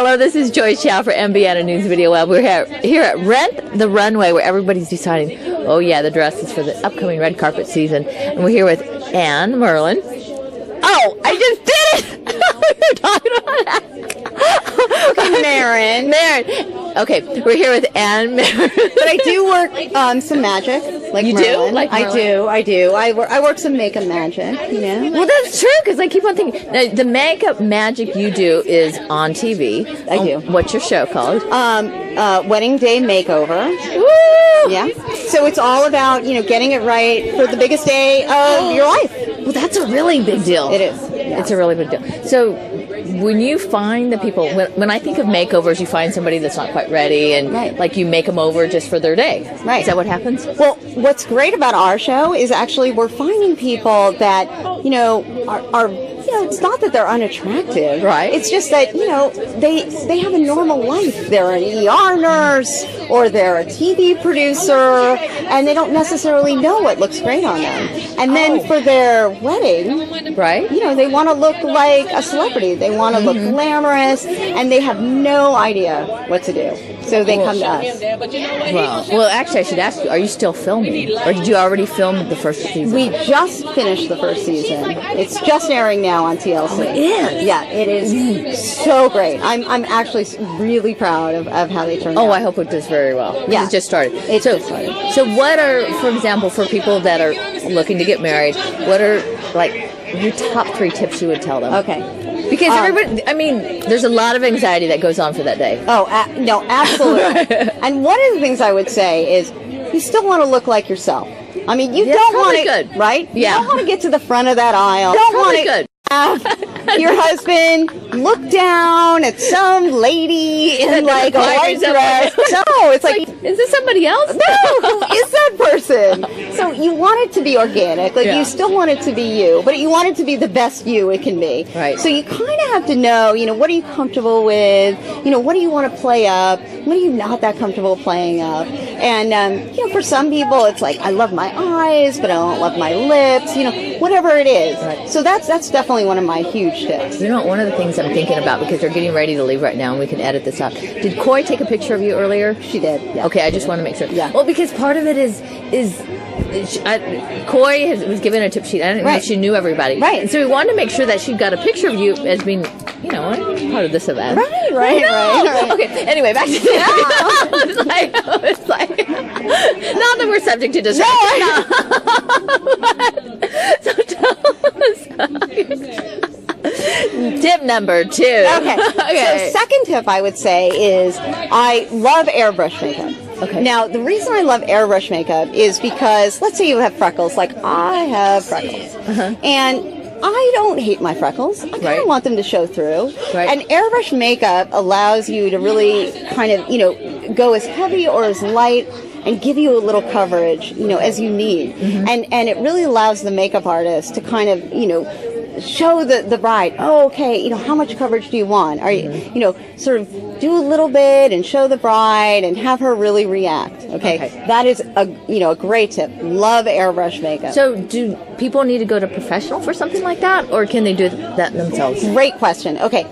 Hello, this is Joyce Chow for MBN News Video Web. We're here at Rent the Runway, where everybody's deciding, oh yeah, the dresses for the upcoming red carpet season. And we're here with Merin. Oh, I just did it! We were talking about that. Merin. Okay, we're here with Merin. But I do work on some magic. Like you Merlin. do? Like I do. I work some makeup magic, you know? Well, that's true, because I keep on thinking, now, the makeup magic you do is on TV. I do. What's your show called? Wedding Day Makeover. Woo! Yeah. So it's all about, getting it right for the biggest day of your life. Well, that's a really big deal. It is. Yeah. It's a really big deal. So when you find the people, when I think of makeovers, you find somebody that's not quite ready, and like you make them over just for their day. Right. Is that what happens? Well, what's great about our show is actually we're finding people that, are it's not that they're unattractive. Right. It's just that, they have a normal life. They're an ER nurse or they're a TV producer, and they don't necessarily know what looks great on them. And then for their wedding, right? They want to look like a celebrity. They want to look glamorous, and they have no idea what to do. So they come to us. Well, actually, I should ask you, are you still filming? Or did you already film the first season? We just finished the first season. It's just airing now on TLC. Oh, it is? Yeah, it is so great. I'm actually really proud of how they turned out. Oh, I hope it does very well. Yeah. It just started. Just started. So what are, for example, for people that are looking to get married, what are, your top 3 tips you would tell them? Okay. Because everybody, there's a lot of anxiety that goes on for that day. Oh, no, absolutely. And one of the things I would say is you still want to look like yourself. You don't want to, good. right? Yeah. You don't want to get to the front of that aisle. Don't want to good. Your husband look down at some lady in a white dress. No, it's like, is this somebody else? No, who is that person? So you want it to be organic. You still want it to be you, but you want it to be the best you it can be. Right. So you kind of have to know, what are you comfortable with? What do you want to play up? What are you not that comfortable playing up? And, for some people, it's like, I love my eyes, but I don't love my lips, whatever it is. Right. So that's definitely one of my huge tips. One of the things I'm thinking about, because they're getting ready to leave right now, and we can edit this out. Did Coy take a picture of you earlier? She did. Yeah. Okay, I just want to make sure. Yeah. Well, because part of it is Coy was given a tip sheet. I didn't know she knew everybody. Right. And so we wanted to make sure that she got a picture of you as being, part of this event. Right. Okay. Anyway, back to the it's like not that we're subject to distraction. So tell us. Tip number 2. Okay. So second tip I would say is I love airbrush makeup. Okay. Now, the reason I love airbrush makeup is because, let's say you have freckles, like I have freckles. And I don't hate my freckles. I kind of want them to show through. Right. And airbrush makeup allows you to really kind of, go as heavy or as light and give you a little coverage, as you need. And it really allows the makeup artist to kind of, show the bride, how much coverage do you want? Are you, sort of do a little bit and show the bride and have her really react. Okay. That is a great tip. Love airbrush makeup. So do people need to go to professional for something like that, or can they do that themselves? Great question. Okay.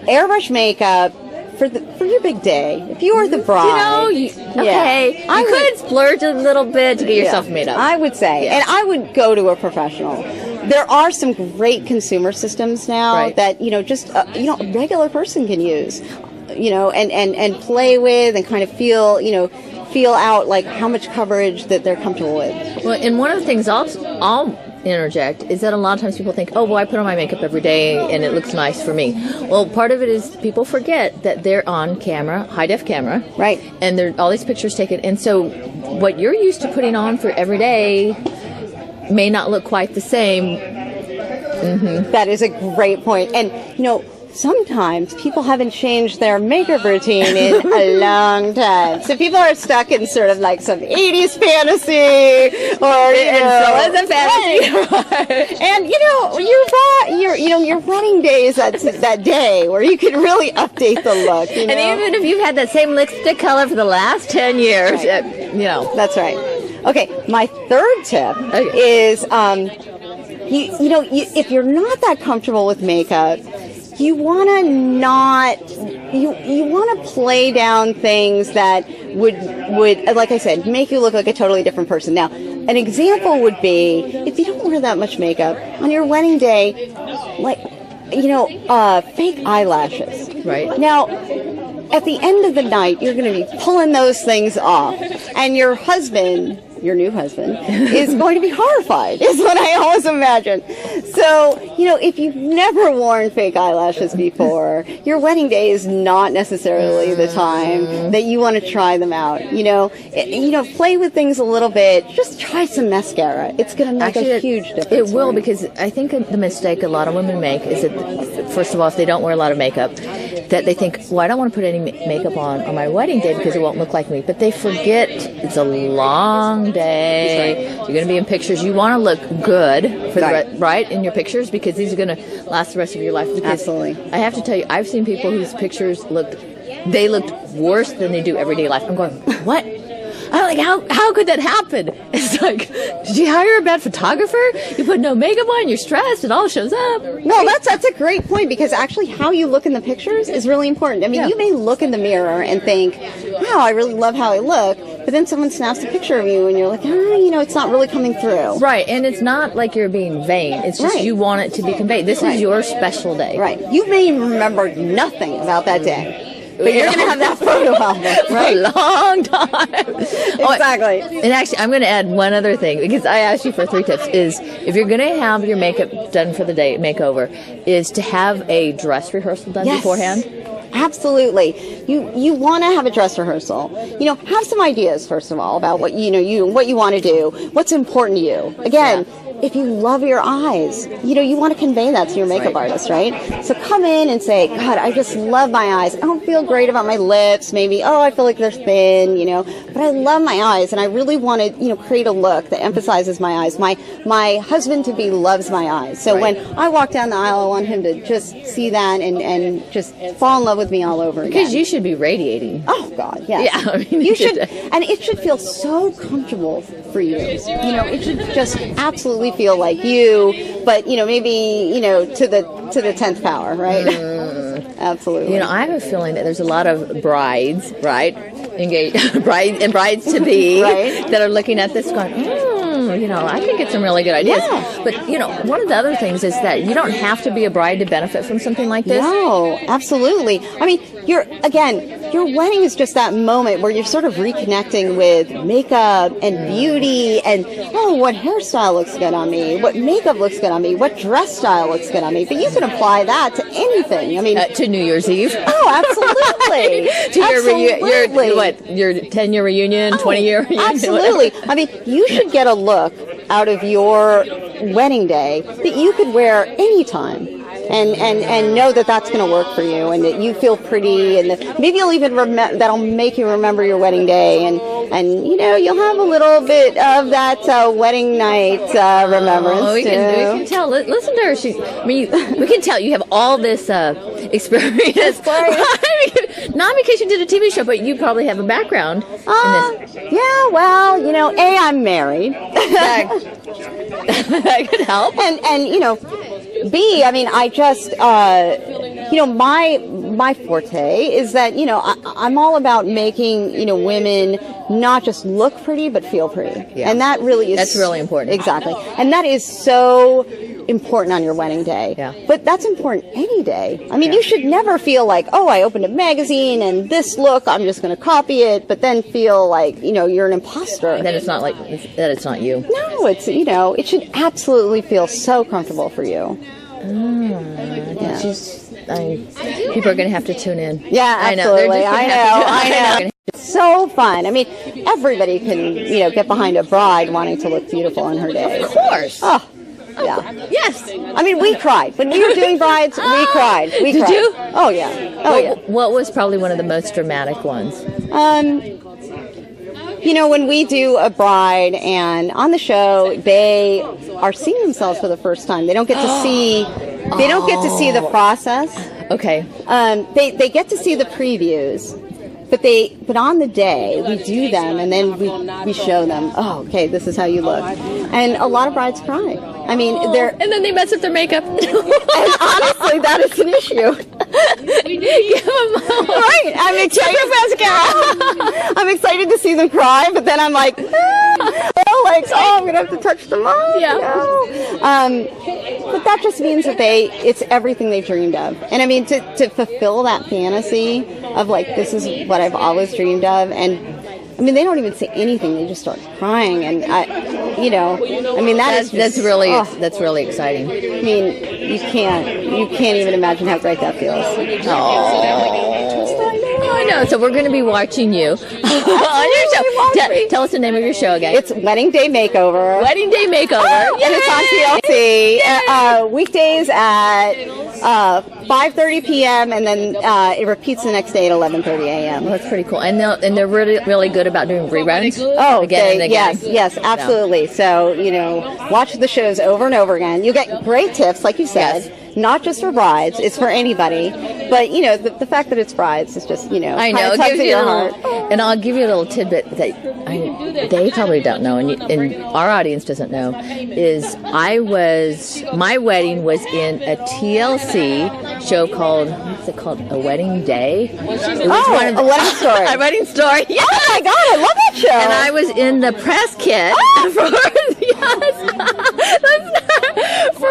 Airbrush makeup for your big day. If you are the bride. You could splurge a little bit to get yourself made up. I would say. And I would go to a professional. There are some great consumer systems now that, just, a regular person can use, and play with and kind of feel out like how much coverage that they're comfortable with. Well, and one of the things I'll interject is that a lot of times people think, I put on my makeup every day and it looks nice for me. Well, part of it is people forget that they're on camera, high-def camera. Right. And there are all these pictures taken. And so what you're used to putting on for every day may not look quite the same. That is a great point. And, sometimes people haven't changed their makeup routine in a long time. So people are stuck in sort of like some 80s fantasy or, so it's a fantasy. And, your running days, that day where you can really update the look. And even if you've had that same lipstick color for the last 10 years, That's right. Okay, my third tip is, if you're not that comfortable with makeup, you want to not you want to play down things that would, like I said, make you look like a totally different person. Now, an example would be if you don't wear that much makeup on your wedding day, like, fake eyelashes. Right. Now, at the end of the night, you're going to be pulling those things off, and your husband, your new husband, is going to be horrified, is what I always imagine. So, if you've never worn fake eyelashes before, your wedding day is not necessarily the time that you want to try them out. Play with things a little bit. Just try some mascara. It's going to make a huge difference. It will, because I think the mistake a lot of women make is that, first of all, if they don't wear a lot of makeup, that they think, well, I don't want to put any makeup on my wedding day because it won't look like me. But they forget it's a long day. Right. You're going to be in pictures. You want to look good for right in your pictures, because these are going to last the rest of your life. Because absolutely. I have to tell you, I've seen people whose pictures looked worse than they do everyday life. I'm going, what? I'm like, how could that happen? It's like, did you hire a bad photographer? You put no makeup on, you're stressed, it all shows up. No, that's a great point, because actually how you look in the pictures is really important. I mean, you may look in the mirror and think, wow, I really love how I look, but then someone snaps a picture of you and you're like, it's not really coming through. Right, and it's not like you're being vain. It's just you want it to be conveyed. This is your special day. Right. You may remember nothing about that day. But you're going to have that photo album, right? For a long time. Exactly. And actually, I'm going to add one other thing, because I asked you for 3 tips, is if you're going to have your makeup done for the day, makeover, is to have a dress rehearsal done beforehand. Absolutely. You want to have a dress rehearsal. Have some ideas, first of all, about what what you want to do, what's important to you. Again, if you love your eyes, you want to convey that to your makeup artist, right? So come in and say, God, I just love my eyes. I don't feel great about my lips. Maybe, I feel like they're thin, but I love my eyes, and I really want to, create a look that emphasizes my eyes. My husband-to-be loves my eyes. So when I walk down the aisle, I want him to just see that and just fall in love with me all over again. Because you should be radiating. Oh, God, yes. Yeah, I mean, you should, and it should feel so comfortable for you. It should just absolutely feel like you, but maybe to the 10th power, right? Absolutely. I have a feeling that there's a lot of brides, right, engaged brides to be, that are looking at this going, I can get some really good ideas. Yeah. But, one of the other things is that you don't have to be a bride to benefit from something like this. No, absolutely. I mean, your wedding is just that moment where you're sort of reconnecting with makeup and beauty and, what hairstyle looks good on me, what makeup looks good on me, what dress style looks good on me. But you can apply that to anything. I mean, to New Year's Eve. Oh, absolutely. To your 10-year reunion, 20-year reunion? Absolutely. I mean, you should get a look out of your wedding day that you could wear anytime. And know that that's going to work for you, and that you feel pretty, and that maybe you'll even that'll make you remember your wedding day, and you'll have a little bit of that wedding night remembrance we can tell. Listen to her. We can tell you have all this experience. Not because you did a TV show, but you probably have a background in this. Yeah, well, I'm married. That could help. And B, I mean, I just, my forte is that, I'm all about making, women not just look pretty, but feel pretty. Yeah. And that really is... That's really important. Exactly. And that is so important on your wedding day. Yeah. But that's important any day. I mean, you should never feel like, I opened a magazine and this look, I'm just going to copy it, but then feel like, you're an imposter. That it's not that it's not you. No, it's, it should absolutely feel so comfortable for you. People are going to have to tune in. Yeah, absolutely. I know. It's so fun. I mean, everybody can, get behind a bride wanting to look beautiful on her day. Of course. Oh, yeah. Yes. I mean, we cried. When we were doing brides, we cried. Did you? Oh, yeah. Oh, yeah. What was probably one of the most dramatic ones? When we do a bride and on the show, they are seeing themselves for the first time. They don't get to see, the process. Okay. They get to see the previews, but on the day we do them and then we show them, okay, this is how you look. And a lot of brides cry. I mean, and then they mess up their makeup. And honestly, that is an issue. Give them I'm excited. I'm excited to see them cry, but then I'm like, I'm gonna have to touch them up. Yeah. But that just means that it's everything they've dreamed of. And I mean, to fulfill that fantasy of like, this is what I've always dreamed of. And I mean, they don't even say anything. They just start crying. And that's really exciting. I mean, you can't even imagine how great that feels. I know. So we're going to be watching you on your show. Tell us the name of your show again. It's Wedding Day Makeover. Wedding Day Makeover. And it's on TLC. Weekdays at 5:30 p.m. and then it repeats the next day at 11:30 a.m. Well, that's pretty cool. And they're really, really good about doing reruns. Oh, again and again. Yes, absolutely. So, watch the shows over and over again. You get great tips, like you said. Yes. Not just for brides, it's for anybody. But, the fact that it's brides is just, I know. tugs at your heart. And I'll give you a little tidbit that they probably don't know, and our audience doesn't know, is my wedding was in a TLC show called, what's it called? A Wedding Day? A wedding story. A wedding story. Yes. Oh my God, I love that show. And I was in the press kit for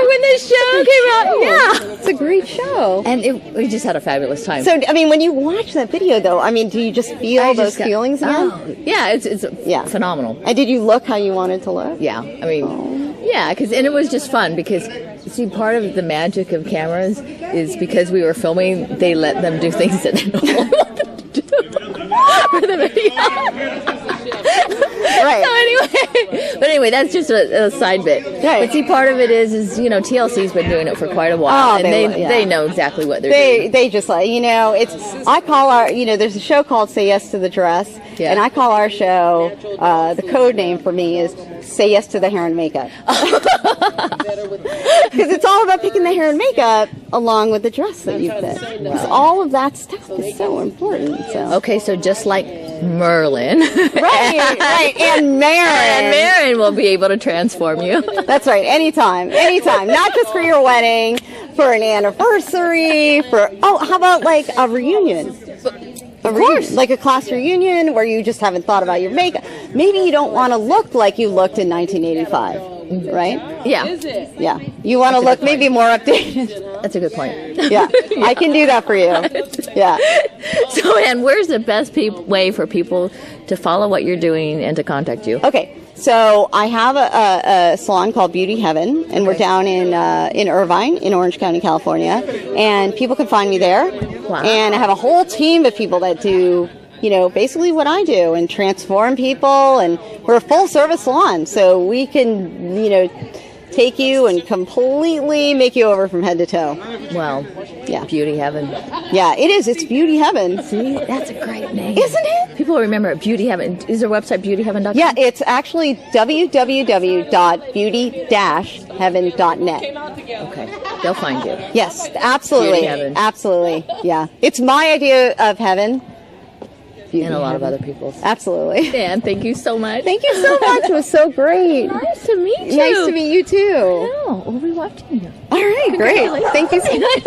when the show came out. Yeah. It's a great show. And we just had a fabulous time. So, I mean, when you watch that video, though, I mean, do you just feel those feelings again? Oh, yeah, it's phenomenal. And did you look how you wanted to look? Yeah, I mean, yeah, and it was just fun because, see, part of the magic of cameras is because we were filming, they let them do things that they don't want to do for the video. Right. But anyway, that's just a side bit. Right. But see, part of it is TLC's been doing it for quite a while, and they know exactly what they're doing. They just I call there's a show called Say Yes to the Dress, and I call our show, the code name for me is Say Yes to the Hair and Makeup. Because it's all about picking the hair and makeup along with the dress that you fit. Because all of that stuff is so important. So. Okay, so just like Merlin. Right. And Merin will be able to transform you. That's right. Anytime. Not just for your wedding, for an anniversary, how about like a reunion? Of course. Like a class reunion where you just haven't thought about your makeup. Maybe you don't want to look like you looked in 1985, right? Yeah. You want to look maybe more updated. That's a good point. Yeah. I can do that for you. Yeah. So, Ann, where's the best way for people to follow what you're doing and to contact you? Okay. So I have a salon called Beauty Heaven, and we're down in Irvine, in Orange County, California, and people can find me there. Wow. And I have a whole team of people that do, basically what I do and transform people, and we're a full service salon, so we can, take you and completely make you over from head to toe. Well, yeah. Beauty Heaven. Yeah, it is. It's Beauty Heaven. See, that's a great name. Isn't it? People remember it. Beauty Heaven. Is their website beautyheaven.com? Yeah, it's actually www.beauty-heaven.net. Okay. They'll find you. Yes, absolutely. Beauty Heaven. Absolutely. Yeah. It's my idea of heaven. Beauty and a lot of other people's. Absolutely. Dan, thank you so much. Thank you so much. It was so great. Nice to meet you. Nice to meet you too. Oh, we'll be watching you. All right, great. Thank you so much.